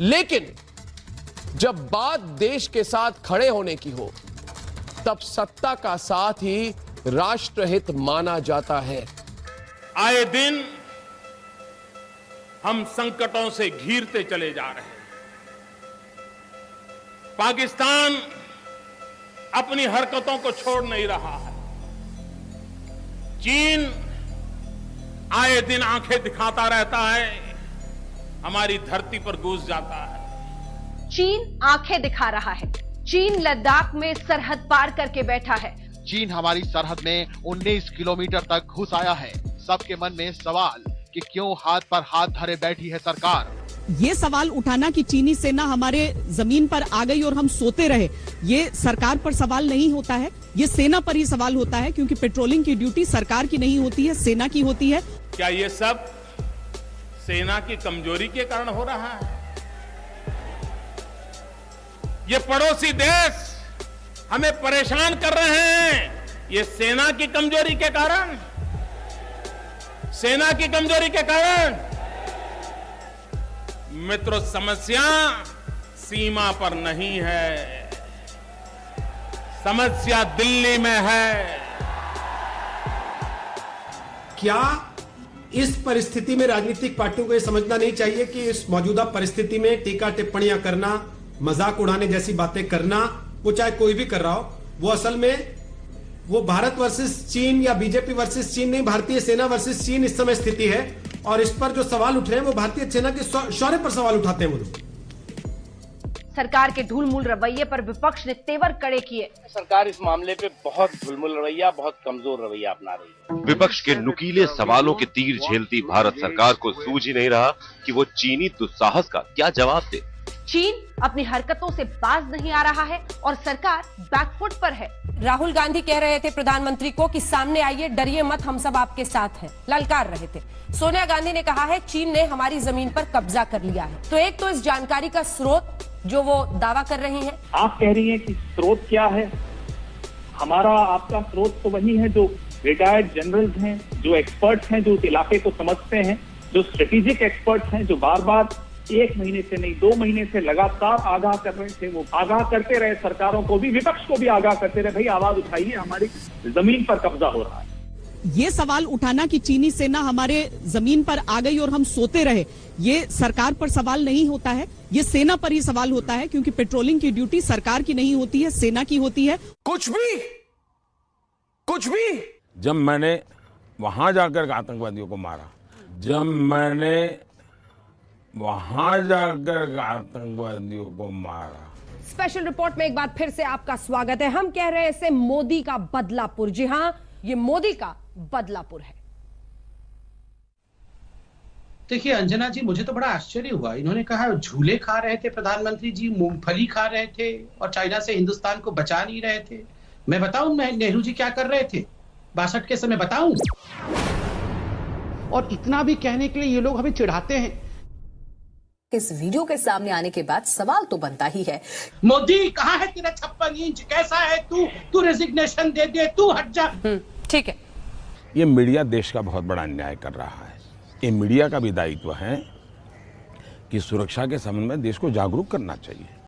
लेकिन जब बात देश के साथ खड़े होने की हो, तब सत्ता का साथ ही राष्ट्रहित माना जाता है। आए दिन हम संकटों से घिरते चले जा रहे हैं। पाकिस्तान अपनी हरकतों को छोड़ नहीं रहा है। चीन आए दिन आंखें दिखाता रहता है, हमारी धरती पर घुस जाता है। चीन आंखें दिखा रहा है। चीन लद्दाख में सरहद पार करके बैठा है। चीन हमारी सरहद में 19 किलोमीटर तक घुस आया है। सबके मन में सवाल कि क्यों हाथ पर हाथ धरे बैठी है सरकार। ये सवाल उठाना कि चीनी सेना हमारे जमीन पर आ गई और हम सोते रहे, ये सरकार पर सवाल नहीं होता है, ये सेना पर ही सवाल होता है, क्योंकि पेट्रोलिंग की ड्यूटी सरकार की नहीं होती है, सेना की होती है। क्या ये सब सेना की कमजोरी के कारण हो रहा है? ये पड़ोसी देश हमें परेशान कर रहे हैं, ये सेना की कमजोरी के कारण, सेना की कमजोरी के कारण। मित्रों, समस्या सीमा पर नहीं है, समस्या दिल्ली में है। क्या इस परिस्थिति में राजनीतिक पार्टियों को यह समझना नहीं चाहिए कि इस मौजूदा परिस्थिति में टीका टिप्पणियां करना, मजाक उड़ाने जैसी बातें करना, वो चाहे कोई भी कर रहा हो, वो असल में वो भारत वर्सेस चीन या बीजेपी वर्सेस चीन नहीं, भारतीय सेना वर्सेस चीन इस समय स्थिति है। और इस पर जो सवाल उठ रहे हैं वो भारतीय सेना के शौर्य पर सवाल उठाते हैं वो लोग। सरकार के ढुलमुल रवैये पर विपक्ष ने तेवर कड़े किए। सरकार इस मामले पे बहुत ढुलमुल रवैया, बहुत कमजोर रवैया अपना रही है। विपक्ष के नुकीले सवालों के तीर झेलती भारत सरकार को सूझ ही नहीं रहा कि वो चीनी दुस्साहस का क्या जवाब दे। चीन अपनी हरकतों से बाज नहीं आ रहा है और सरकार बैकफुट पर है। राहुल गांधी कह रहे थे प्रधानमंत्री को कि सामने आइए, डरिए मत, हम सब आपके साथ हैं, ललकार रहे थे। सोनिया गांधी ने कहा है चीन ने हमारी जमीन पर कब्जा कर लिया है। तो एक तो इस जानकारी का स्रोत जो वो दावा कर रही हैं। आप कह रही हैं कि स्रोत क्या है? हमारा आपका स्रोत तो वही है जो रिटायर्ड जनरल्स हैं, जो एक्सपर्ट्स हैं, जो उस इलाके को समझते हैं, जो स्ट्रेटेजिक एक्सपर्ट्स हैं, जो बार बार 1 महीने से नहीं 2 महीने से लगातार आगाह कर रहे थे। वो आगाह करते रहे, सरकारों को भी, विपक्ष को भी आगाह करते रहे, भाई आवाज उठाइए, हमारी जमीन पर कब्जा हो रहा है। ये सवाल उठाना कि चीनी सेना हमारे जमीन पर आ गई और हम सोते रहे, ये सरकार पर सवाल नहीं होता है, ये सेना पर ही सवाल होता है, क्योंकि पेट्रोलिंग की ड्यूटी सरकार की नहीं होती है, सेना की होती है। कुछ भी जब मैंने वहां जाकर आतंकवादियों को मारा, जब मैंने वहां जाकर आतंकवादियों को मारा। स्पेशल रिपोर्ट में एक बार फिर से आपका स्वागत है। हम कह रहे हैं इसे मोदी का बदलापुर। जी हां, ये मोदी का बदलापुर है। देखिए अंजना जी, मुझे तो बड़ा आश्चर्य हुआ। इन्होंने कहा झूले खा रहे थे प्रधानमंत्री जी, मूंगफली खा रहे थे और चाइना से हिंदुस्तान को बचा नहीं रहे थे। मैं बताऊं नेहरू जी क्या कर रहे थे 62 के समय, बताऊं? और इतना भी कहने के लिए ये लोग हमें चिढ़ाते हैं। इस वीडियो के सामने आने के बाद सवाल तो बनता ही है, मोदी कहाँ है तेरा 56 इंच? कैसा है तू रेजिग्नेशन दे दे, तू हट जा। ठीक है। ये मीडिया देश का बहुत बड़ा अन्याय कर रहा है। ये मीडिया का भी दायित्व है कि सुरक्षा के संबंध में देश को जागरूक करना चाहिए।